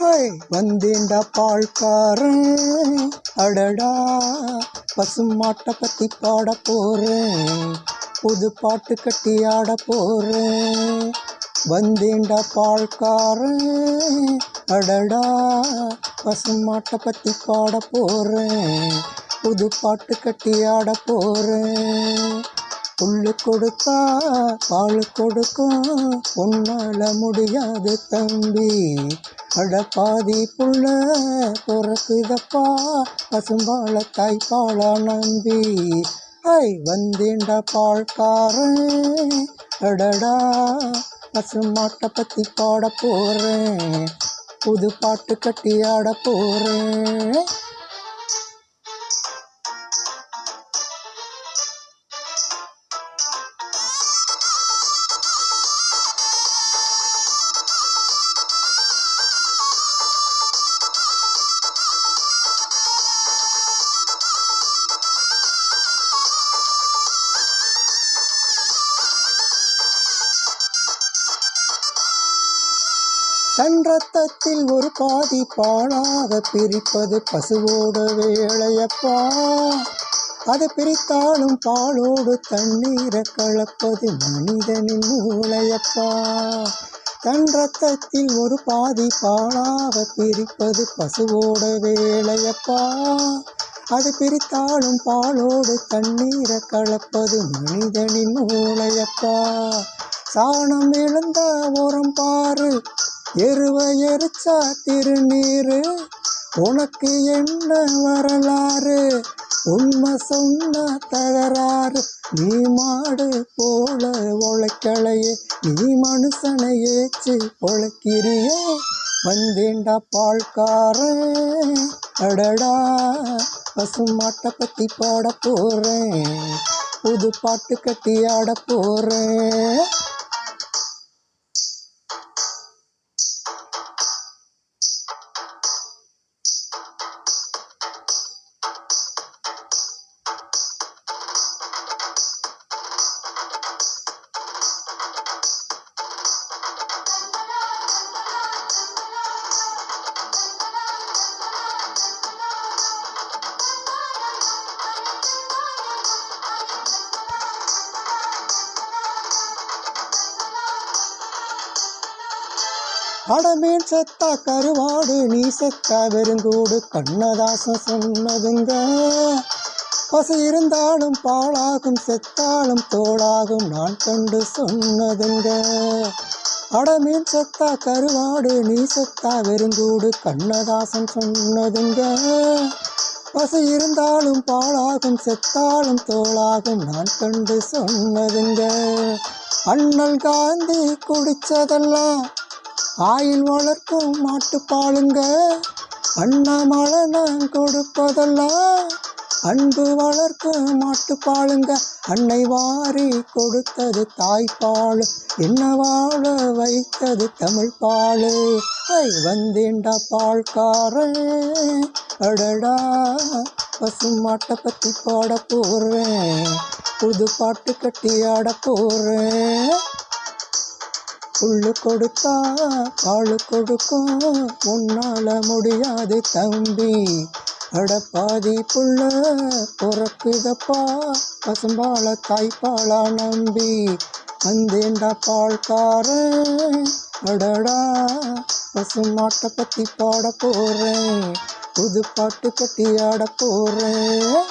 Hi வந்தேண்டா பால்காரன், அடடா பசுமாட்டை பற்றி பாட போகிறேன், புது பாட்டு கட்டி ஆட போகிறேன். வந்தேண்டா பால்காரன், அடடா பசுமாட்டை பற்றி பாட போகிறேன், புது பாட்டு கட்டி ஆட போகிறேன். புல்லு கொடுத்தா பால் கொடுக்கும், உன்னால முடியாது தம்பி, அட பாதி புள்ள பிறக்குதப்பா பசும்பால தாய்ப்பாலா நம்பி. ஹாய் வந்தேண்டா பால்காரன், அடடா பசுமாட்டை பற்றி பாட போகிறேன், புது பாட்டு கட்டி ஆட போகிறேன். தன் ரத்தத்தில் ஒரு பாதி பாலாக பிரிப்பது பசுவோட வேலையப்பா, அதை பிரித்தாலும் பாலோடு தண்ணீரை கலப்பது மனிதனின் மூளையப்பா. தன் ரத்தத்தில் ஒரு பாதி பாலாக பிரிப்பது பசுவோட வேலையப்பா, அது பிரித்தாலும் பாலோடு தண்ணீரை கலப்பது மனிதனின் மூளையப்பா. சாணம் இழந்த ஓரம் பாரு, எருவை எரிச்சா திருநீரு, உனக்கு என்ன வரலாறு, உண்மை சொன்ன தகராறு. நீ மாடு போல உழைக்கலையே, நீ மனுஷனை ஏச்சு உழைக்கிறியே. வந்தேண்டா பால்காரன், அடடா பசுமாட்டை பற்றி பாட போகிறேன், புது பாட்டு கட்டி ஆட போகிறேன். அடமேன் செத்தா கருவாடு, நீ செத்தா வெறுங்கூடு, கண்ணதாசன் சொன்னதுங்க. பசு இருந்தாலும் பாலாகும், செத்தாலும் தோளாகும், நான் கண்டு சொன்னதுங்க. அடமேன் செத்தா கருவாடு, நீ செத்தா வெறுங்கூடு, கண்ணதாசன் சொன்னதுங்க. பசு இருந்தாலும் பாலாகும், செத்தாலும் தோளாகும், நான் கண்டு சொன்னதுங்க. அண்ணல் காந்தி குடிச்சதெல்லாம் ஆயில் வளர்க்கும் மாட்டுப்பாலுங்க, அண்ணாமலை நான் கொடுப்பதெல்லாம் அன்பு வளர்க்கும் மாட்டுப்பாலுங்க. அன்னை வாரி கொடுத்தது தாய்ப்பால், என்ன வாழ வைத்தது தமிழ் பால். வந்தேண்டா பால்காரன், அடடா பசுமாட்டை பற்றி பாட போகிறேன், புது பாட்டு கட்டி ஆட போகிறேன். புல்லு கொடுத்தா பால் கொடுக்கும், உன்னால முடியாது தம்பி, அட பாதி புள்ள பிறக்குதப்பா பசும்பால தாய்ப்பாலா நம்பி. வந்தேண்டா பால்காரன், அடடா பசுமாட்டை பற்றி பாட போகிறேன், புது பாட்டு கட்டி ஆட போகிறேன்.